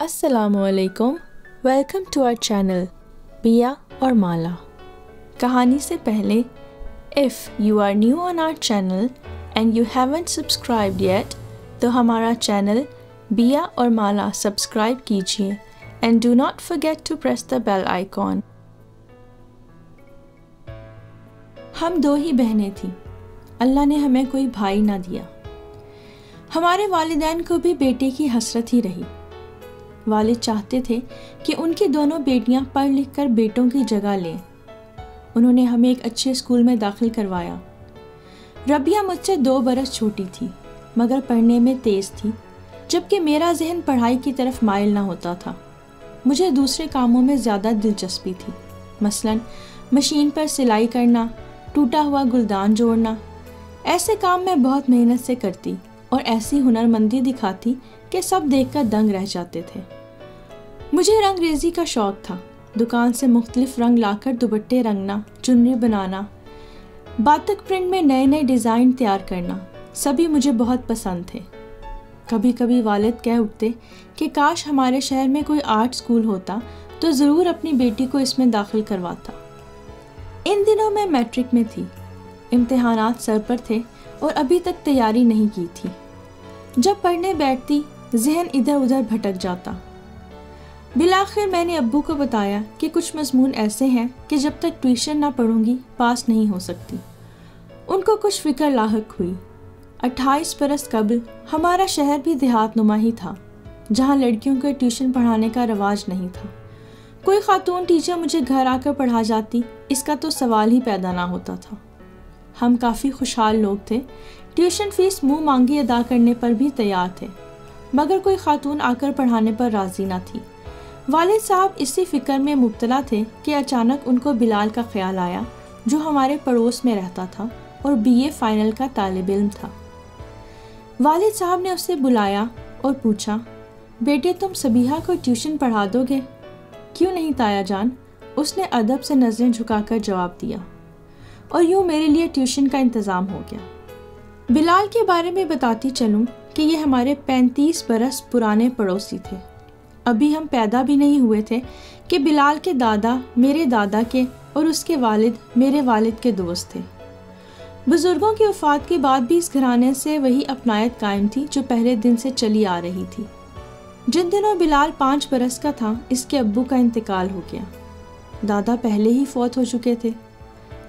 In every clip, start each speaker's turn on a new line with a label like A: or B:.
A: السلام علیکم، welcome to our channel Bia اور مالا۔ کہانی سے پہلے if you are new on our channel and you haven't subscribed yet تو ہمارا چینل بیا اور مالا سبسکرائب کیجیے and do not forget to press the bell icon. ہم دو ہی بہنیں تھیں، اللہ نے ہمیں کوئی بھائی نہ دیا۔ ہمارے والدین کو بھی بیٹے کی حسرت ہی رہی۔ والد چاہتے تھے کہ ان کی دونوں بیٹیاں پڑھ لکھ کر بیٹوں کی جگہ لیں۔ انہوں نے ہمیں ایک اچھے اسکول میں داخل کروایا۔ ربیہ مجھ سے 2 برس چھوٹی تھی مگر پڑھنے میں تیز تھی، جبکہ میرا ذہن پڑھائی کی طرف مائل نہ ہوتا تھا۔ مجھے دوسرے کاموں میں زیادہ دلچسپی تھی، مثلاً مشین پر سلائی کرنا، ٹوٹا ہوا گلدان جوڑنا۔ ایسے کام میں بہت محنت سے کرتی اور ایسی ہنرمندی دکھاتی کہ سب دیکھ کر دنگ رہ جاتے تھے۔ مجھے رنگ ریزی کا شوق تھا، دکان سے مختلف رنگ لا کر دوپٹے رنگنا، چنری بنانا، باتک پرنٹ میں نئے نئے ڈیزائن تیار کرنا، سبھی مجھے بہت پسند تھے۔ کبھی کبھی والد کہہ اٹھتے کہ کاش ہمارے شہر میں کوئی آرٹ اسکول ہوتا تو ضرور اپنی بیٹی کو اس میں داخل کرواتا۔ ان دنوں میں میٹرک میں تھی، امتحانات سر پر تھے اور ابھی تک تیاری نہیں کی تھی۔ جب پڑھنے بیٹھتی ذہن ادھر ادھر بھٹک جاتا۔ بالآخر میں نے ابو کو بتایا کہ کچھ مضمون ایسے ہیں کہ جب تک ٹیوشن نہ پڑھوں گی پاس نہیں ہو سکتی۔ ان کو کچھ فکر لاحق ہوئی۔ 28 برس قبل ہمارا شہر بھی دیہات نما ہی تھا، جہاں لڑکیوں کو ٹیوشن پڑھانے کا رواج نہیں تھا۔ کوئی خاتون ٹیچر مجھے گھر آ کر پڑھا جاتی، اس کا تو سوال ہی پیدا نہ ہوتا تھا۔ ہم کافی خوشحال لوگ تھے، ٹیوشن فیس منہ مانگی ادا کرنے پر بھی تیار تھے، مگر کوئی خاتون آ کر پڑھانے پر راضی نہ تھی۔ والد صاحب اسی فکر میں مبتلا تھے کہ اچانک ان کو بلال کا خیال آیا، جو ہمارے پڑوس میں رہتا تھا اور BA فائنل کا طالب علم تھا۔ والد صاحب نے اسے بلایا اور پوچھا، بیٹے تم سبیحہ کو ٹیوشن پڑھا دو گے؟ کیوں نہیں تایا جان، اس نے ادب سے نظریں جھکا کر جواب دیا، اور یوں میرے لیے ٹیوشن کا انتظام ہو گیا۔ بلال کے بارے میں بتاتی چلوں کہ یہ ہمارے 35 برس پرانے پڑوسی تھے۔ ابھی ہم پیدا بھی نہیں ہوئے تھے کہ بلال کے دادا میرے دادا کے اور اس کے والد میرے والد کے دوست تھے۔ بزرگوں کی وفات کے بعد بھی اس گھرانے سے وہی اپنائیت قائم تھی جو پہلے دن سے چلی آ رہی تھی۔ جن دنوں بلال 5 برس کا تھا، اس کے ابو کا انتقال ہو گیا۔ دادا پہلے ہی فوت ہو چکے تھے،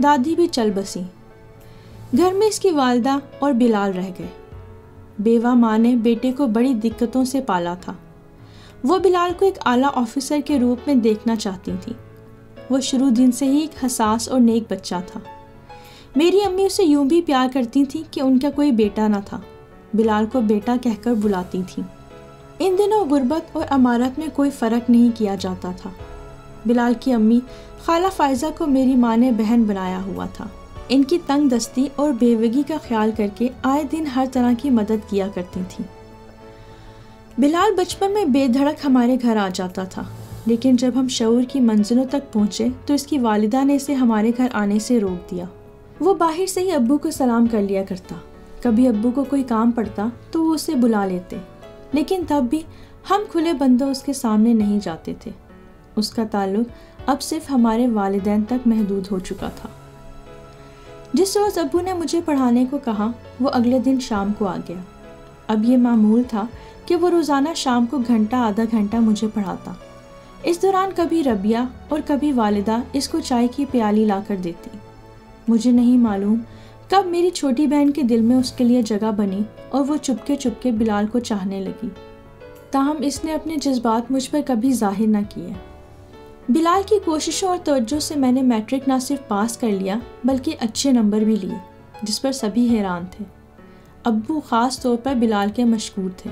A: دادی بھی چل بسیں۔ گھر میں اس کی والدہ اور بلال رہ گئے۔ بیوہ ماں نے بیٹے کو بڑی دقتوں سے پالا تھا۔ وہ بلال کو ایک اعلیٰ آفیسر کے روپ میں دیکھنا چاہتی تھی۔ وہ شروع دن سے ہی ایک حساس اور نیک بچہ تھا۔ میری امی اسے یوں بھی پیار کرتی تھیں کہ ان کا کوئی بیٹا نہ تھا، بلال کو بیٹا کہہ کر بلاتی تھیں۔ ان دنوں غربت اور امارت میں کوئی فرق نہیں کیا جاتا تھا۔ بلال کی امی خالہ فائزہ کو میری ماں نے بہن بنایا ہوا تھا۔ ان کی تنگ دستی اور بیوگی کا خیال کر کے آئے دن ہر طرح کی مدد کیا کرتی تھیں۔ بلال بچپن میں بے دھڑک ہمارے گھر آ جاتا تھا، لیکن جب ہم شعور کی منزلوں تک پہنچے تو اس کی والدہ نے اسے ہمارے گھر آنے سے روک دیا۔ وہ باہر سے ہی ابو کو سلام کر لیا کرتا۔ کبھی ابو کو کوئی کام پڑتا تو وہ اسے بلا لیتے، لیکن تب بھی ہم کھلے بندوں اس کے سامنے نہیں جاتے تھے۔ اس کا تعلق اب صرف ہمارے والدین تک محدود ہو چکا تھا۔ جس روز ابو نے مجھے پڑھانے کو کہا، وہ اگلے دن شام کو آ گیا۔ اب یہ معمول تھا کہ وہ روزانہ شام کو گھنٹہ آدھا گھنٹہ مجھے پڑھاتا۔ اس دوران کبھی ربیہ اور کبھی والدہ اس کو چائے کی پیالی لا کر دیتی۔ مجھے نہیں معلوم کب میری چھوٹی بہن کے دل میں اس کے لیے جگہ بنی اور وہ چپکے چپکے بلال کو چاہنے لگی، تاہم اس نے اپنے جذبات مجھ پر کبھی ظاہر نہ کیے۔ بلال کی کوششوں اور توجہ سے میں نے میٹرک نہ صرف پاس کر لیا بلکہ اچھے نمبر بھی لیے، جس پر سبھی حیران تھے۔ ابو خاص طور پر بلال کے مشکور تھے،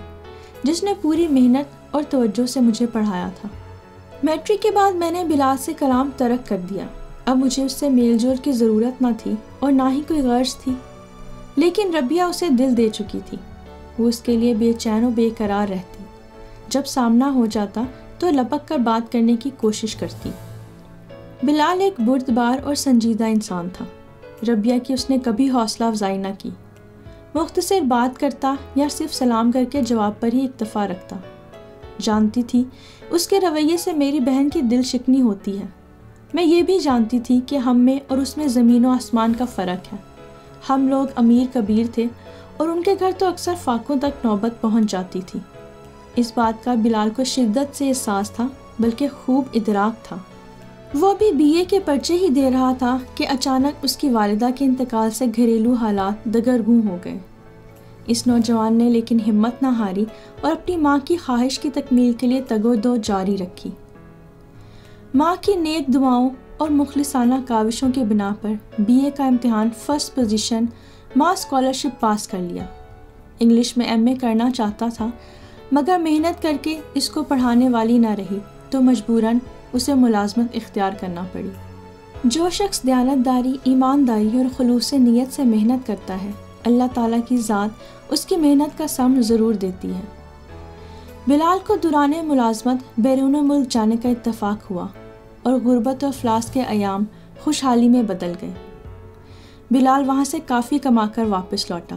A: جس نے پوری محنت اور توجہ سے مجھے پڑھایا تھا۔ میٹرک کے بعد میں نے بلال سے کلام ترک کر دیا۔ اب مجھے اس سے میل جول کی ضرورت نہ تھی اور نہ ہی کوئی غرض تھی، لیکن ربیہ اسے دل دے چکی تھی۔ وہ اس کے لیے بے چین و بے قرار رہتی، جب سامنا ہو جاتا تو لپک کر بات کرنے کی کوشش کرتی۔ بلال ایک بردبار اور سنجیدہ انسان تھا۔ ربیہ کی اس نے کبھی حوصلہ افزائی نہ کی، مختصر بات کرتا یا صرف سلام کر کے جواب پر ہی اکتفا رکھتا۔ جانتی تھی اس کے رویے سے میری بہن کی دل شکنی ہوتی ہے۔ میں یہ بھی جانتی تھی کہ ہم میں اور اس میں زمین و آسمان کا فرق ہے۔ ہم لوگ امیر کبیر تھے اور ان کے گھر تو اکثر فاقوں تک نوبت پہنچ جاتی تھی۔ اس بات کا بلال کو شدت سے احساس تھا، بلکہ خوب ادراک تھا۔ وہ بھی BA کے پرچے ہی دے رہا تھا کہ اچانک اس کی والدہ کے انتقال سے گھریلو حالات دگرگوں ہو گئے۔ اس نوجوان نے لیکن ہمت نہ ہاری اور اپنی ماں کی خواہش کی تکمیل کے لیے تگ و دو جاری رکھی۔ ماں کی نیک دعاؤں اور مخلصانہ کاوشوں کے بنا پر BA کا امتحان فرسٹ پوزیشن ماں اسکالرشپ پاس کر لیا۔ انگلش میں MA کرنا چاہتا تھا، مگر محنت کر کے اس کو پڑھانے والی نہ رہی تو مجبوراً اسے ملازمت اختیار کرنا پڑی۔ جو شخص دیانتداری، ایمانداری اور خلوص نیت سے محنت کرتا ہے، اللہ تعالیٰ کی ذات اس کی محنت کا ثمر ضرور دیتی ہے۔ بلال کو دوران ملازمت بیرون ملک جانے کا اتفاق ہوا اور غربت و افلاس کے ایام خوشحالی میں بدل گئے۔ بلال وہاں سے کافی کما کر واپس لوٹا۔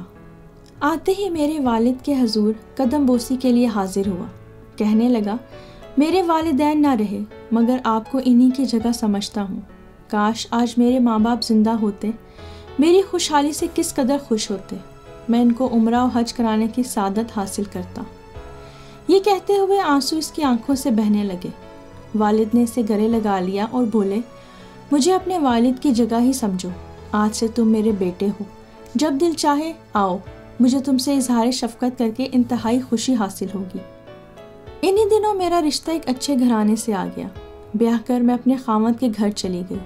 A: آتے ہی میرے والد کے حضور قدم بوسی کے لیے حاضر ہوا۔ کہنے لگا، میرے والدین نہ رہے مگر آپ کو انہی کی جگہ سمجھتا ہوں۔ کاش آج میرے ماں باپ زندہ ہوتے، میری خوشحالی سے کس قدر خوش ہوتے، میں ان کو عمرہ و حج کرانے کی سعادت حاصل کرتا۔ یہ کہتے ہوئے آنسو اس کی آنکھوں سے بہنے لگے۔ والد نے اسے گلے لگا لیا اور بولے، مجھے اپنے والد کی جگہ ہی سمجھو، آج سے تم میرے بیٹے ہو، جب دل چاہے آؤ، مجھے تم سے اظہار شفقت کر کے انتہائی خوشی حاصل ہوگی۔ انہی دنوں میرا رشتہ ایک اچھے گھرانے سے آ گیا۔ بیاہ کر میں اپنے خاوند کے گھر چلی گئی۔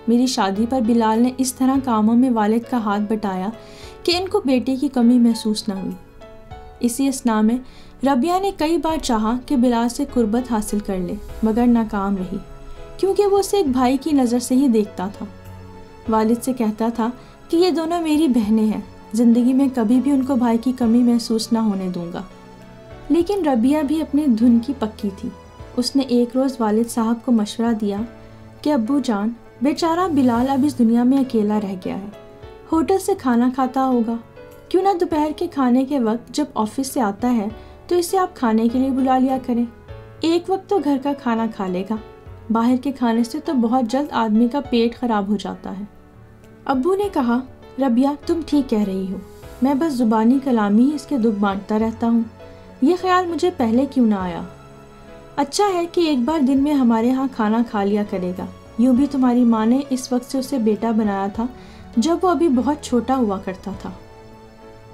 A: میری شادی پر بلال نے اس طرح کاموں میں والد کا ہاتھ بٹایا کہ ان کو بیٹے کی کمی محسوس نہ ہوئی۔ اسی اثناء میں ربیہ نے کئی بار چاہا کہ بلال سے قربت حاصل کر لے، مگر ناکام رہی، کیونکہ وہ اسے ایک بھائی کی نظر سے ہی دیکھتا تھا۔ والد سے کہتا تھا کہ یہ دونوں میری بہنیں ہیں، زندگی میں کبھی بھی ان کو بھائی کی کمی محسوس نہ ہونے دوں گا۔ لیکن ربیہ بھی اپنے دھن کی پکی تھی۔ اس نے ایک روز والد صاحب کو مشورہ دیا کہ ابو جان، بیچارہ بلال اب اس دنیا میں اکیلا رہ گیا ہے، ہوٹل سے کھانا کھاتا ہوگا، کیوں نہ دوپہر کے کھانے کے وقت جب آفس سے آتا ہے تو اسے آپ کھانے کے لیے بلا لیا کریں، ایک وقت تو گھر کا کھانا کھا لے گا، باہر کے کھانے سے تو بہت جلد آدمی کا پیٹ خراب ہو جاتا ہے۔ ابو نے کہا، ربیہ تم ٹھیک کہہ رہی ہو، میں بس زبانی کلامی ہی اس کے دکھ بانٹتا رہتا ہوں، یہ خیال مجھے پہلے کیوں نہ آیا۔ اچھا ہے کہ ایک بار دن میں ہمارے ہاں کھانا کھا لیا کرے گا، یوں بھی تمہاری ماں نے اس وقت سے اسے بیٹا بنایا تھا جب وہ ابھی بہت چھوٹا ہوا کرتا تھا۔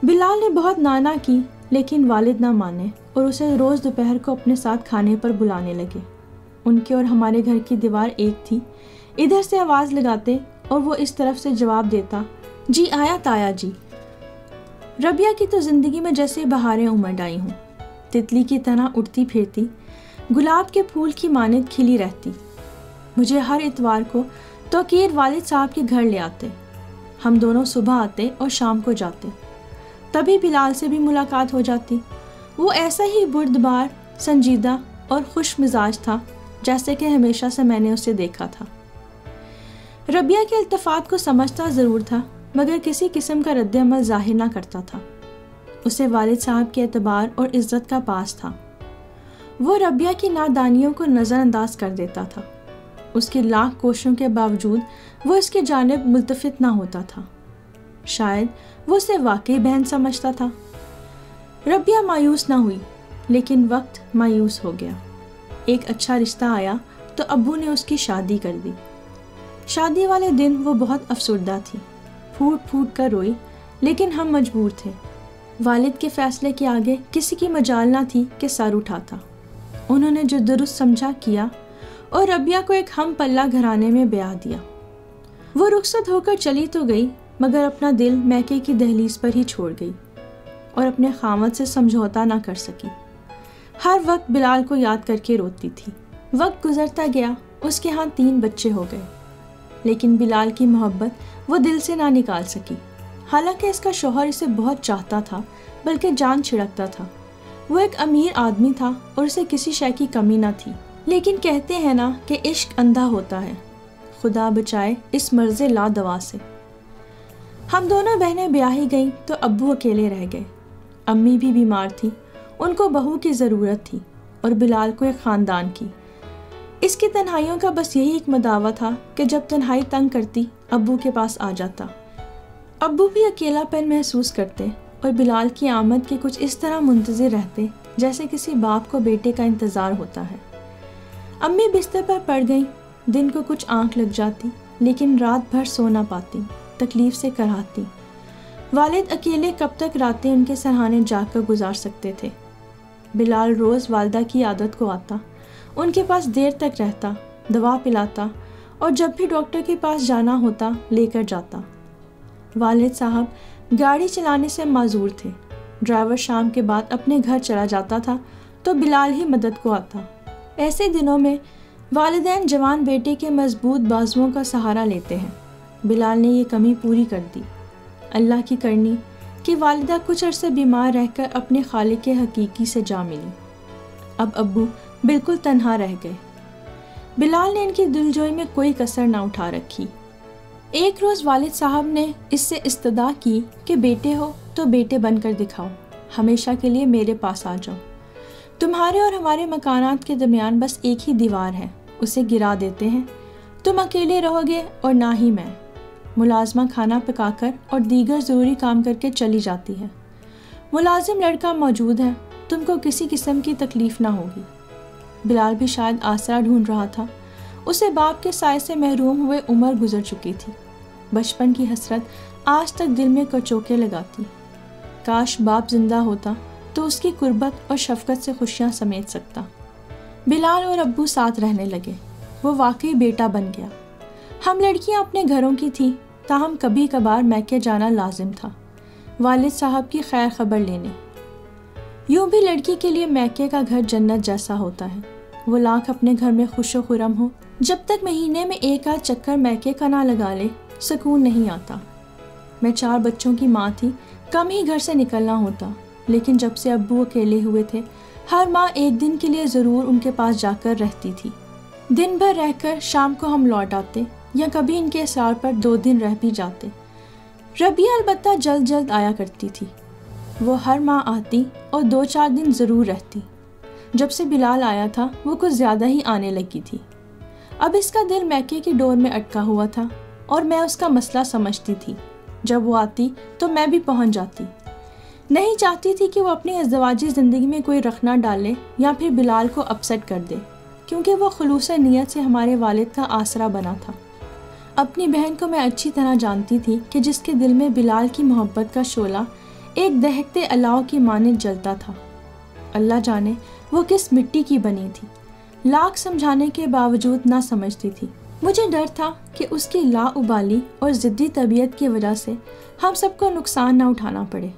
A: بلال نے بہت نانا کی، لیکن والد نہ مانے اور اسے روز دوپہر کو اپنے ساتھ کھانے پر بلانے لگے۔ ان کے اور ہمارے گھر کی دیوار ایک تھی، ادھر سے آواز لگاتے اور وہ اس طرف سے جواب دیتا، جی آیا تایا جی۔ ربیہ کی تو زندگی میں جیسے بہاریں امڈ آئی ہوں، تتلی کی طرح اڑتی پھرتی، گلاب کے پھول کی مانند کھلی رہتی۔ مجھے ہر اتوار کو توقیر والد صاحب کے گھر لے آتے، ہم دونوں صبح آتے اور شام کو جاتے، تبھی بلال سے بھی ملاقات ہو جاتی۔ وہ ایسا ہی بردبار، سنجیدہ اور خوش مزاج تھا جیسے کہ ہمیشہ سے میں نے اسے دیکھا تھا۔ ربیہ کے التفات کو سمجھتا ضرور تھا، مگر کسی قسم کا رد عمل ظاہر نہ کرتا تھا۔ اسے والد صاحب کے اعتبار اور عزت کا پاس تھا۔ وہ ربیہ کی نادانیوں کو نظر انداز کر دیتا تھا۔ اس کی لاکھ کوششوں کے باوجود وہ اس کی جانب ملتفت نہ ہوتا تھا۔ شاید وہ اسے واقعی بہن سمجھتا تھا۔ ربیہ مایوس نہ ہوئی، لیکن وقت مایوس ہو گیا۔ ایک اچھا رشتہ آیا تو ابو نے اس کی شادی کر دی۔ شادی والے دن وہ بہت افسردہ تھی، پھوٹ پھوٹ کر روئی، لیکن ہم مجبور تھے۔ والد کے فیصلے کے آگے کسی کی مجال نہ تھی کہ سر اٹھاتا۔ انہوں نے جو درست سمجھا کیا اور ربیہ کو ایک ہم پلہ گھرانے میں بیاہ دیا۔ وہ رخصت ہو کر چلی تو گئی، مگر اپنا دل میکے کی دہلیز پر ہی چھوڑ گئی اور اپنے خاوند سے سمجھوتا نہ کر سکی۔ ہر وقت بلال کو یاد کر کے روتی تھی۔ وقت گزرتا گیا، اس کے ہاں 3 بچے ہو گئے، لیکن بلال کی محبت وہ دل سے نہ نکال سکی۔ حالانکہ اس کا شوہر اسے بہت چاہتا تھا، بلکہ جان چھڑکتا تھا۔ وہ ایک امیر آدمی تھا اور اسے کسی شے کی کمی نہ تھی، لیکن کہتے ہیں نا کہ عشق اندھا ہوتا ہے، خدا بچائے اس مرض لا دوا سے۔ ہم دونوں بہنیں بیاہی گئیں تو ابو اکیلے رہ گئے۔ امی بھی بیمار تھی، ان کو بہو کی ضرورت تھی۔ اور بلال کو ایک خاندان کی۔ اس کی تنہائیوں کا بس یہی ایک مداوع تھا کہ جب تنہائی تنگ کرتی ابو کے پاس آ جاتا۔ ابو بھی اکیلا پن محسوس کرتے اور بلال کی آمد کے کچھ اس طرح منتظر رہتے جیسے کسی باپ کو بیٹے کا انتظار ہوتا ہے۔ امی بستر پر پڑ گئیں، دن کو کچھ آنکھ لگ جاتی لیکن رات بھر سو نہ پاتی، تکلیف سے کراہتی۔ والد اکیلے کب تک راتیں ان کے سرہانے جاگ کر گزار سکتے تھے۔ بلال روز والدہ کی عادت کو آتا، ان کے پاس دیر تک رہتا، دوا پلاتا اور جب بھی ڈاکٹر کے پاس جانا ہوتا لے کر جاتا۔ والد صاحب گاڑی چلانے سے معذور تھے، ڈرائیور شام کے بعد اپنے گھر چلا جاتا تھا تو بلال ہی مدد کو آتا۔ ایسے دنوں میں والدین جوان بیٹے کے مضبوط بازوؤں کا سہارا لیتے ہیں۔ بلال نے یہ کمی پوری کر دی۔ اللہ کی کرنی کہ والدہ کچھ عرصے بیمار رہ کر اپنے خالق حقیقی سے جا ملی۔ اب ابو بالکل تنہا رہ گئے۔ بلال نے ان کی دلجوئی میں کوئی کسر نہ اٹھا رکھی۔ ایک روز والد صاحب نے اس سے استدعا کی کہ بیٹے ہو تو بیٹے بن کر دکھاؤ، ہمیشہ کے لیے میرے پاس آ جاؤ۔ تمہارے اور ہمارے مکانات کے درمیان بس ایک ہی دیوار ہے، اسے گرا دیتے ہیں، تم اکیلے رہو گے اور نہ ہی میں۔ ملازمہ کھانا پکا کر اور دیگر ضروری کام کر کے چلی جاتی ہے۔ ملازم لڑکا موجود ہے، تم کو کسی قسم کی تکلیف نہ ہوگی۔ بلال بھی شاید آسرا ڈھونڈ رہا تھا، اسے باپ کے سائے سے محروم ہوئے عمر گزر چکی تھی۔ بچپن کی حسرت آج تک دل میں کچوکے لگاتی۔ کاش باپ زندہ ہوتا تو اس کی قربت اور شفقت سے خوشیاں سمیٹ سکتا۔ بلال اور ابو ساتھ رہنے لگے، وہ واقعی بیٹا بن گیا۔ ہم لڑکیاں اپنے گھروں کی تھیں، تاہم کبھی کبھار میکے جانا لازم تھا، والد صاحب کی خیر خبر لینے۔ یوں بھی لڑکی کے لیے میکے کا گھر جنت جیسا ہوتا ہے، وہ لاکھ اپنے گھر میں خوش و خرم ہو، جب تک مہینے میں ایک آدھ چکر میکے کا نہ لگا لے سکون نہیں آتا۔ میں 4 بچوں کی ماں تھی، کم ہی گھر سے نکلنا ہوتا، لیکن جب سے ابو اکیلے ہوئے تھے ہر ماں ایک دن کے لیے ضرور ان کے پاس جا کر رہتی تھی۔ دن بھر رہ کر شام کو ہم لوٹ آتے یا کبھی ان کے اصرار پر 2 دن رہ بھی جاتے۔ ربیہ البتہ جلد جلد آیا کرتی تھی، وہ ہر ماہ آتی اور 2-4 دن ضرور رہتی۔ جب سے بلال آیا تھا وہ کچھ زیادہ ہی آنے لگی تھی۔ اب اس کا دل میکے کی ڈور میں اٹکا ہوا تھا اور میں اس کا مسئلہ سمجھتی تھی۔ جب وہ آتی تو میں بھی پہنچ جاتی۔ نہیں چاہتی تھی کہ وہ اپنی ازدواجی زندگی میں کوئی رخ نہ ڈالے یا پھر بلال کو اپسیٹ کر دے، کیونکہ وہ خلوص نیت سے ہمارے والد کا آسرا بنا تھا۔ اپنی بہن کو میں اچھی طرح جانتی تھی کہ جس کے دل میں بلال کی محبت کا شعلہ ایک دہکتے الاؤ کی مانند جلتا تھا۔ اللہ جانے وہ کس مٹی کی بنی تھی، لاکھ سمجھانے کے باوجود نہ سمجھتی تھی۔ مجھے ڈر تھا کہ اس کی لا ابالی اور ضدی طبیعت کی وجہ سے ہم سب کو نقصان نہ اٹھانا پڑے۔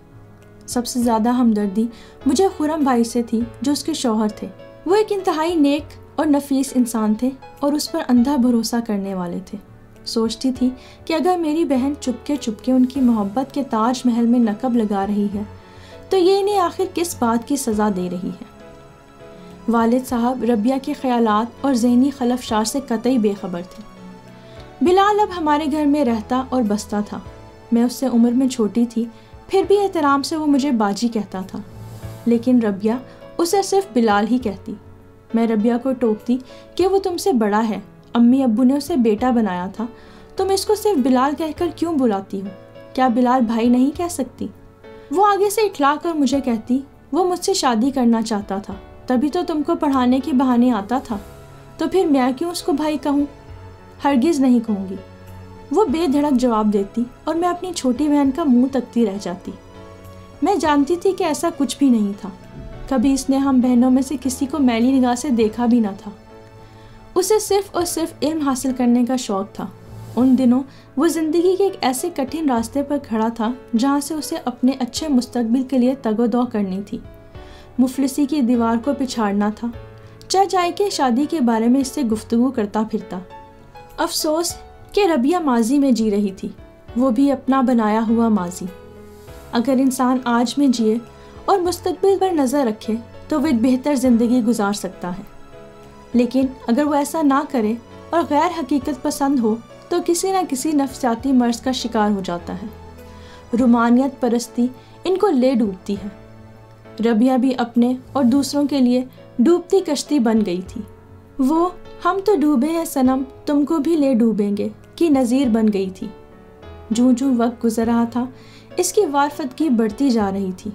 A: سب سے زیادہ ہمدردی مجھے خرم بھائی سے تھی جو اس کے شوہر تھے۔ وہ ایک انتہائی نیک اور نفیس انسان تھے اور اس پر اندھا بھروسہ کرنے والے تھے۔ سوچتی تھی کہ اگر میری بہن چپکے چپکے ان کی محبت کے تاج محل میں نقب لگا رہی ہے تو یہ انہیں آخر کس بات کی سزا دے رہی ہے۔ والد صاحب ربیہ کے خیالات اور ذہنی خلفشار سے قطعی بے خبر تھے۔ بلال اب ہمارے گھر میں رہتا اور بستا تھا۔ میں اس سے عمر میں چھوٹی تھی، پھر بھی احترام سے وہ مجھے باجی کہتا تھا، لیکن ربیہ اسے صرف بلال ہی کہتی۔ میں ربیہ کو ٹوکتی کہ وہ تم سے بڑا ہے، امی ابو نے اسے بیٹا بنایا تھا، تم اس کو صرف بلال کہہ کر کیوں بلاتی ہو؟ کیا بلال بھائی نہیں کہہ سکتی؟ وہ آگے سے اٹھلا کر مجھے کہتی وہ مجھ سے شادی کرنا چاہتا تھا، تبھی تو تم کو پڑھانے کے بہانے آتا تھا، تو پھر میں کیوں اس کو بھائی کہوں؟ ہرگز نہیں کہوں گی، وہ بے دھڑک جواب دیتی اور میں اپنی چھوٹی بہن کا منہ تکتی رہ جاتی۔ میں جانتی تھی کہ ایسا کچھ بھی نہیں تھا، کبھی اس نے ہم بہنوں میں سے کسی کو میلی نگاہ سے دیکھا بھی نہ تھا۔ اسے صرف اور صرف علم حاصل کرنے کا شوق تھا۔ ان دنوں وہ زندگی کے ایک ایسے کٹھن راستے پر کھڑا تھا جہاں سے اسے اپنے اچھے مستقبل کے لیے تگ و دو کرنی تھی، مفلسی کی دیوار کو پچھاڑنا تھا، چہ جائے کے شادی کے بارے میں اس سے گفتگو کرتا پھرتا۔ افسوس کہ ربیہ ماضی میں جی رہی تھی، وہ بھی اپنا بنایا ہوا ماضی۔ اگر انسان آج میں جیے اور مستقبل پر نظر رکھے تو وہ ایک بہتر زندگی گزار سکتا ہے، لیکن اگر وہ ایسا نہ کرے اور غیر حقیقت پسند ہو تو کسی نہ کسی نفسیاتی مرض کا شکار ہو جاتا ہے۔ رومانیت پرستی ان کو لے ڈوبتی ہے۔ ربیہ بھی اپنے اور دوسروں کے لیے ڈوبتی کشتی بن گئی تھی۔ وہ ہم تو ڈوبے ہیں صنم تم کو بھی لے ڈوبیں گے کی نظیر بن گئی تھی۔ جوں جوں وقت گزر رہا تھا اس کی وارفتگی بڑھتی جا رہی تھی۔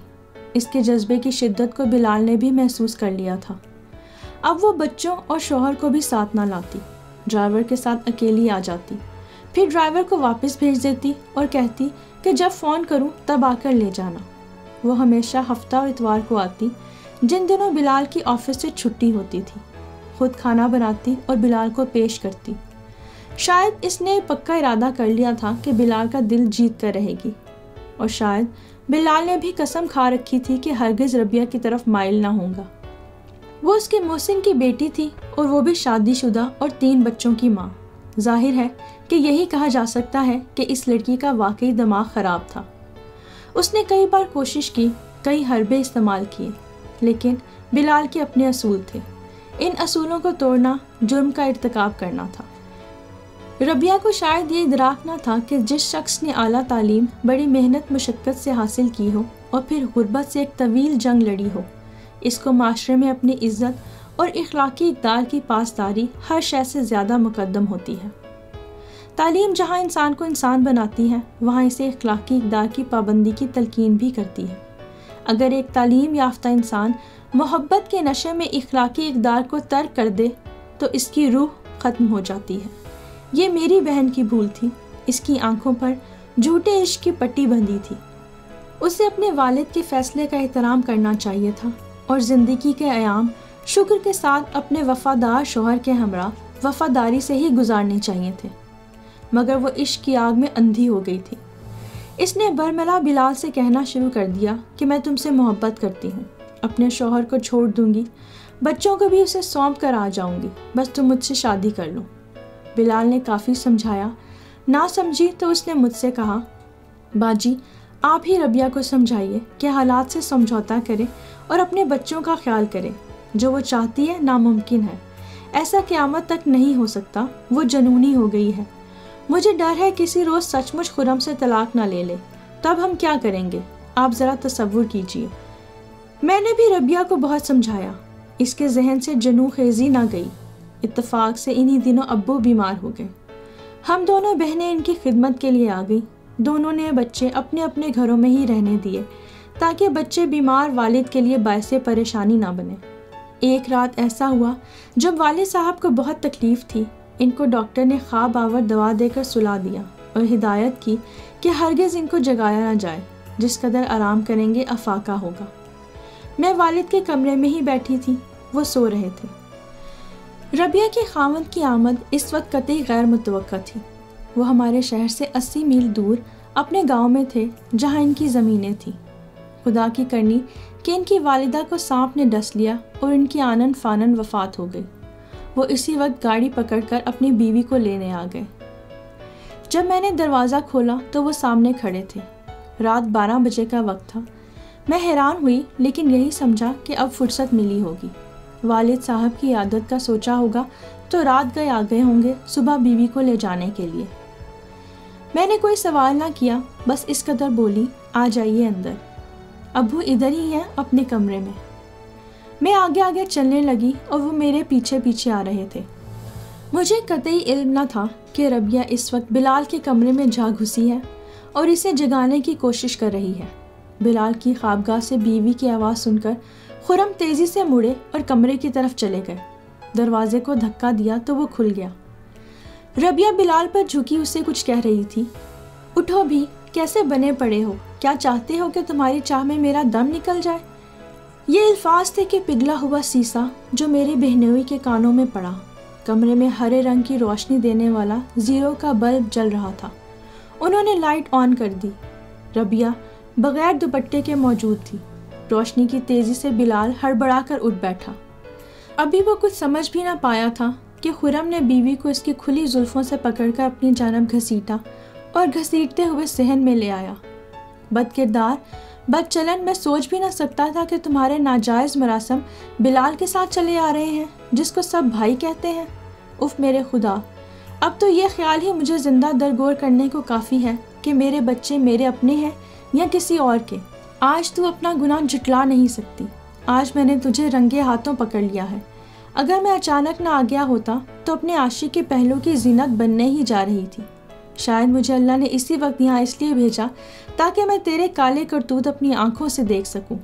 A: اس کے جذبے کی شدت کو بلال نے بھی محسوس کر لیا تھا۔ اب وہ بچوں اور شوہر کو بھی ساتھ نہ لاتی، ڈرائیور کے ساتھ اکیلی آ جاتی، پھر ڈرائیور کو واپس بھیج دیتی اور کہتی کہ جب فون کروں تب آ کر لے جانا۔ وہ ہمیشہ ہفتہ اور اتوار کو آتی، جن دنوں بلال کی آفس سے چھٹی ہوتی تھی، خود کھانا بناتی اور بلال کو پیش کرتی۔ شاید اس نے پکا ارادہ کر لیا تھا کہ بلال کا دل جیت کر رہے گی، اور شاید بلال نے بھی قسم کھا رکھی تھی کہ ہرگز ربیہ کی طرف مائل نہ ہوں گا۔ وہ اس کے محسن کی بیٹی تھی اور وہ بھی شادی شدہ اور 3 بچوں کی ماں۔ ظاہر ہے کہ یہی کہا جا سکتا ہے کہ اس لڑکی کا واقعی دماغ خراب تھا۔ اس نے کئی بار کوشش کی، کئی حربے استعمال کیے، لیکن بلال کے اپنے اصول تھے۔ ان اصولوں کو توڑنا جرم کا ارتکاب کرنا تھا۔ ربیہ کو شاید یہ ادراک نہ تھا کہ جس شخص نے اعلیٰ تعلیم بڑی محنت مشقت سے حاصل کی ہو اور پھر غربت سے ایک طویل جنگ لڑی ہو، اس کو معاشرے میں اپنی عزت اور اخلاقی اقدار کی پاسداری ہر شے سے زیادہ مقدم ہوتی ہے۔ تعلیم جہاں انسان کو انسان بناتی ہے، وہاں اسے اخلاقی اقدار کی پابندی کی تلقین بھی کرتی ہے۔ اگر ایک تعلیم یافتہ انسان محبت کے نشے میں اخلاقی اقدار کو ترک کر دے تو اس کی روح ختم ہو جاتی ہے۔ یہ میری بہن کی بھول تھی، اس کی آنکھوں پر جھوٹے عشق کی پٹی بندھی تھی۔ اسے اپنے والد کے فیصلے کا احترام کرنا چاہیے تھا اور زندگی کے ایام شکر کے ساتھ اپنے وفادار شوہر کے ہمراہ وفاداری سے ہی گزارنے چاہیے تھے، مگر وہ عشق کی آگ میں اندھی ہو گئی تھی۔ اس نے برملا بلال سے کہنا شروع کر دیا کہ میں تم سے محبت کرتی ہوں، اپنے شوہر کو چھوڑ دوں گی، بچوں کو بھی اسے سونپ کر آ جاؤں گی، بس تم مجھ سے شادی کر لو۔ بلال نے کافی سمجھایا، نہ سمجھی تو اس نے مجھ سے کہا، باجی آپ ہی ربیہ کو سمجھائیے کہ حالات سے سمجھوتا کرے اور اپنے بچوں کا خیال کرے۔ جو وہ چاہتی ہے ناممکن ہے، ایسا قیامت تک نہیں ہو سکتا، وہ جنونی ہو گئی ہے۔ مجھے ڈر ہے کسی روز سچ مچ خرم سے طلاق نہ لے لے، تب ہم کیا کریں گے؟ آپ ذرا تصور کیجئے۔ میں نے بھی ربیہ کو بہت سمجھایا، اس کے ذہن سے جنوں خیزی نہ گئی۔ اتفاق سے انہی دنوں ابو بیمار ہو گئے۔ ہم دونوں بہنیں ان کی خدمت کے لیے آ گئی۔ دونوں نے بچے اپنے اپنے گھروں میں ہی رہنے دیے تاکہ بچے بیمار والد کے لیے باعث پریشانی نہ بنے۔ ایک رات ایسا ہوا جب والد صاحب کو بہت تکلیف تھی، ان کو ڈاکٹر نے خواب آور دوا دے کر سلا دیا اور ہدایت کی کہ ہرگز ان کو جگایا نہ جائے، جس قدر آرام کریں گے افاقہ ہوگا۔ میں والد کے کمرے میں ہی بیٹھی تھی، وہ سو رہے تھے۔ ربیہ کے خاوند کی آمد اس وقت قطعی غیر متوقع تھی۔ وہ ہمارے شہر سے 80 میل دور اپنے گاؤں میں تھے جہاں ان کی زمینیں تھیں۔ خدا کی کرنی کہ ان کی والدہ کو سانپ نے ڈس لیا اور ان کی آنن فانن وفات ہو گئی۔ وہ اسی وقت گاڑی پکڑ کر اپنی بیوی کو لینے آ گئے۔ جب میں نے دروازہ کھولا تو وہ سامنے کھڑے تھے۔ رات 12 بجے کا وقت تھا۔ میں حیران ہوئی لیکن یہی سمجھا کہ اب فرصت ملی ہوگی۔ والد صاحب کی عادت کا سوچا ہوگا تو رات گئے آ گئے ہوں گے صبح بیوی کو لے جانے کے لیے۔ میں نے کوئی سوال نہ کیا، بس اس قدر بولی، آ جائیے اندر، ابو ادھر ہی ہیں اپنے کمرے میں۔ میں آگے آگے چلنے لگی اور وہ میرے پیچھے پیچھے آ رہے تھے۔ مجھے قطعی علم نہ تھا کہ ربیہ اس وقت بلال کے کمرے میں جا گھسی ہے اور اسے جگانے کی کوشش کر رہی ہے۔ بلال کی خوابگاہ سے بیوی کی آواز سن کر خرم تیزی سے مڑے اور کمرے کی طرف چلے گئے۔ دروازے کو دھکا دیا تو وہ کھل گیا۔ ربیہ بلال پر جھکی اسے کچھ کہہ رہی تھی۔ اٹھو بھی، کیسے بنے پڑے ہو؟ کیا چاہتے ہو کہ تمہاری چاہ میں میرا دم نکل جائے؟ یہ الفاظ تھے کہ پگھلا ہوا سیسا جو میری بہنوئی کے کانوں میں پڑا۔ کمرے میں ہرے رنگ کی روشنی دینے والا 0 کا بلب جل رہا تھا۔ انہوں نے لائٹ آن کر دی۔ ربیہ بغیر دوپٹے کے موجود تھی۔ روشنی کی تیزی سے بلال ہڑبڑا کر اٹھ بیٹھا۔ ابھی وہ کچھ سمجھ بھی نہ پایا تھا کہ خرم نے بیوی کو اس کی کھلی زلفوں سے پکڑ کر اپنی جانب گھسیٹا اور گھسیٹتے ہوئے صحن میں لے آیا۔ بد کردار، بد چلن، میں سوچ بھی نہ سکتا تھا کہ تمہارے ناجائز مراسم بلال کے ساتھ چلے آ رہے ہیں جس کو سب بھائی کہتے ہیں۔ اف میرے خدا، اب تو یہ خیال ہی مجھے زندہ درگور کرنے کو کافی ہے کہ میرے بچے میرے اپنے ہیں یا کسی اور کے۔ آج تو اپنا گناہ جھٹلا نہیں سکتی، آج میں نے تجھے رنگے ہاتھوں پکڑ لیا ہے۔ اگر میں اچانک نہ آ گیا ہوتا تو اپنے عاشق کے پہلو کی زینت بننے ہی جا رہی تھی۔ شاید مجھے اللہ نے اسی وقت یہاں اس لیے بھیجا تاکہ میں تیرے کالے کرتوت اپنی آنکھوں سے دیکھ سکوں۔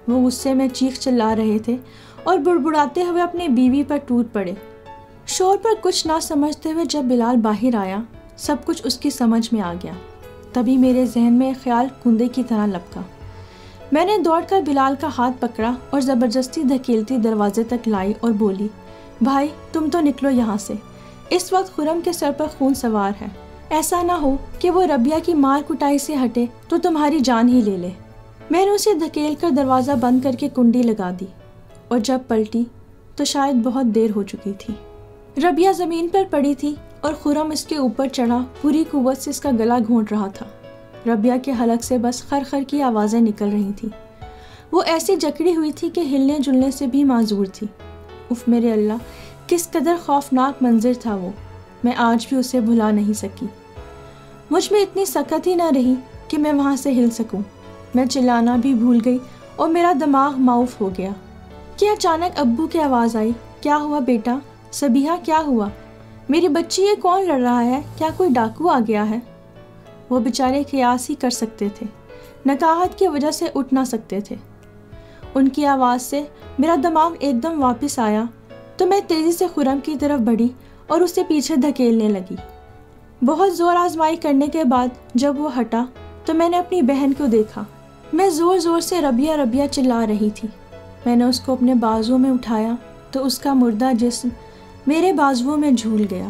A: وہ غصے میں چیخ چلا رہے تھے اور بڑبڑاتے ہوئے اپنی بیوی پر ٹوٹ پڑے۔ شور پر کچھ نہ سمجھتے ہوئے جب بلال باہر آیا، سب کچھ اس کی سمجھ میں آ گیا۔ تبھی میرے ذہن میں ایک خیال کندے کی طرح لپکا۔ میں نے دوڑ کر بلال کا ہاتھ پکڑا اور زبردستی دھکیلتی دروازے تک لائی اور بولی، بھائی تم تو نکلو یہاں سے، اس وقت خرم کے سر پر خون سوار ہے، ایسا نہ ہو کہ وہ ربیہ کی مار کٹائی سے ہٹے تو تمہاری جان ہی لے لے۔ میں نے اسے دھکیل کر دروازہ بند کر کے کنڈی لگا دی اور جب پلٹی تو شاید بہت دیر ہو چکی تھی۔ ربیہ زمین پر پڑی تھی اور خرم اس کے اوپر چڑھا پوری قوت سے اس کا گلا گھونٹ رہا تھا۔ ربیہ کے حلق سے بس خر خر کی آوازیں نکل رہی تھیں۔ وہ ایسی جکڑی ہوئی تھی کہ ہلنے جلنے سے بھی معذور تھی۔ اف میرے اللہ، کس قدر خوفناک منظر تھا وہ، میں آج بھی اسے بھلا نہیں سکی۔ مجھ میں اتنی سکت ہی نہ رہی کہ میں وہاں سے ہل سکوں۔ میں چلانا بھی بھول گئی اور میرا دماغ معاف ہو گیا کہ اچانک ابو کی آواز آئی، کیا ہوا بیٹا؟ سبیحہ کیا ہوا؟ میری بچی، یہ کون لڑ رہا ہے؟ کیا کوئی ڈاکو آ گیا ہے؟ وہ بیچارے قیاس ہی کر سکتے تھے، نکاہت کی وجہ سے اٹھ نہ سکتے تھے۔ ان کی آواز سے میرا دماغ ایک دم واپس آیا تو میں تیزی سے خرم کی طرف بڑھی اور اسے پیچھے دھکیلنے لگی۔ بہت زور آزمائی کرنے کے بعد جب وہ ہٹا تو میں نے اپنی بہن کو دیکھا۔ میں زور زور سے ربیہ ربیہ چلا رہی تھی۔ میں نے اس کو اپنے بازوؤں میں اٹھایا تو اس کا مردہ جسم میرے بازوؤں میں جھول گیا۔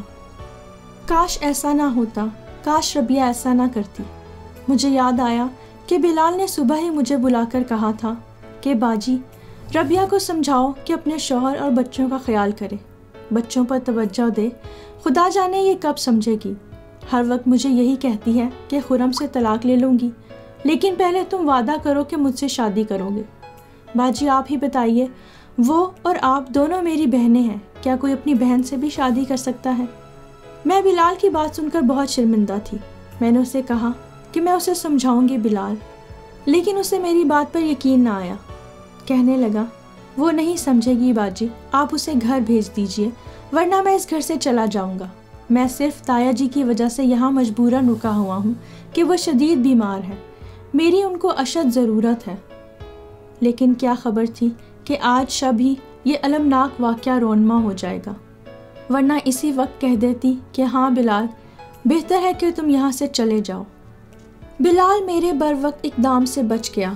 A: کاش ایسا نہ ہوتا، کاش ربیہ ایسا نہ کرتی۔ مجھے یاد آیا کہ بلال نے صبح ہی مجھے بلا کر کہا تھا کہ باجی، ربیہ کو سمجھاؤ کہ اپنے شوہر اور بچوں کا خیال کرے، بچوں پر توجہ دے، خدا جانے یہ کب سمجھے گی۔ ہر وقت مجھے یہی کہتی ہے کہ خرم سے طلاق لے لوں گی، لیکن پہلے تم وعدہ کرو کہ مجھ سے شادی کرو گے۔ باجی آپ ہی بتائیے، وہ اور آپ دونوں میری بہنیں ہیں، کیا کوئی اپنی بہن سے بھی شادی کر سکتا ہے؟ میں بلال کی بات سن کر بہت شرمندہ تھی۔ میں نے اسے کہا کہ میں اسے سمجھاؤں گی بلال، لیکن اسے میری بات پر یقین نہ آیا۔ کہنے لگا، وہ نہیں سمجھے گی باجی، آپ اسے گھر بھیج دیجئے ورنہ میں اس گھر سے چلا جاؤں گا۔ میں صرف تایا جی کی وجہ سے یہاں مجبوراً رکا ہوا ہوں کہ وہ شدید بیمار ہے، میری ان کو اشد ضرورت ہے۔ لیکن کیا خبر تھی کہ آج شب ہی یہ المناک واقعہ رونما ہو جائے گا، ورنہ اسی وقت کہہ دیتی کہ ہاں بلال، بہتر ہے کہ تم یہاں سے چلے جاؤ۔ بلال میرے بر وقت اقدام سے بچ گیا،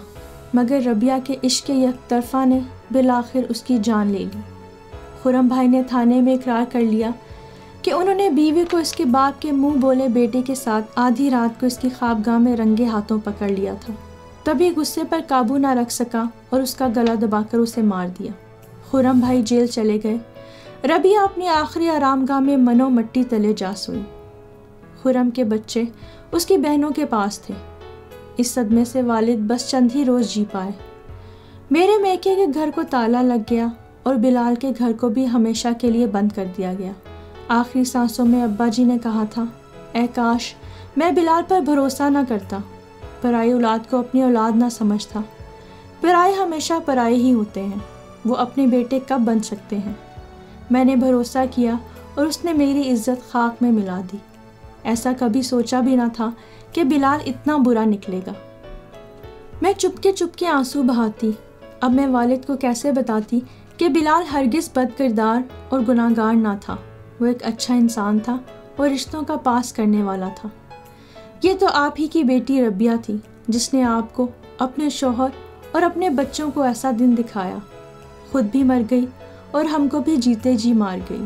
A: مگر ربیہ کے عشق یک طرفہ نے بالآخر اس کی جان لے لی۔ خرم بھائی نے تھانے میں اقرار کر لیا کہ انہوں نے بیوی کو اس کے باپ کے منہ بولے بیٹے کے ساتھ آدھی رات کو اس کی خوابگاہ میں رنگے ہاتھوں پکڑ لیا تھا۔ تبھی غصے پر قابو نہ رکھ سکا اور اس کا گلا دبا کر اسے مار دیا۔ خرم بھائی جیل چلے گئے، ربیہ اپنی آخری آرام گاہ میں منو مٹی تلے جا سوئی۔ خرم کے بچے اس کی بہنوں کے پاس تھے۔ اس صدمے سے والد بس چند ہی روز جی پائے۔ میرے میکے کے گھر کو تالا لگ گیا اور بلال کے گھر کو بھی ہمیشہ کے لیے بند کر دیا گیا۔ آخری سانسوں میں ابا جی نے کہا تھا، اے کاش میں بلال پر بھروسہ نہ کرتا، پرائی اولاد کو اپنی اولاد نہ سمجھتا۔ پرائے ہمیشہ پرائے ہی ہوتے ہیں، وہ اپنے بیٹے کب بن سکتے ہیں؟ میں نے بھروسہ کیا اور اس نے میری عزت خاک میں ملا دی۔ ایسا کبھی سوچا بھی نہ تھا کہ بلال اتنا برا نکلے گا۔ میں چپکے آنسو بہاتی۔ اب میں والد کو کیسے بتاتی کہ بلال ہرگز بد کردار اور گناہگار نہ تھا، وہ ایک اچھا انسان تھا اور رشتوں کا پاس کرنے والا تھا۔ یہ تو آپ ہی کی بیٹی ربیہ تھی جس نے آپ کو، اپنے شوہر اور اپنے بچوں کو ایسا دن دکھایا، خود بھی مر گئی اور ہم کو بھی جیتے جی مار گئی۔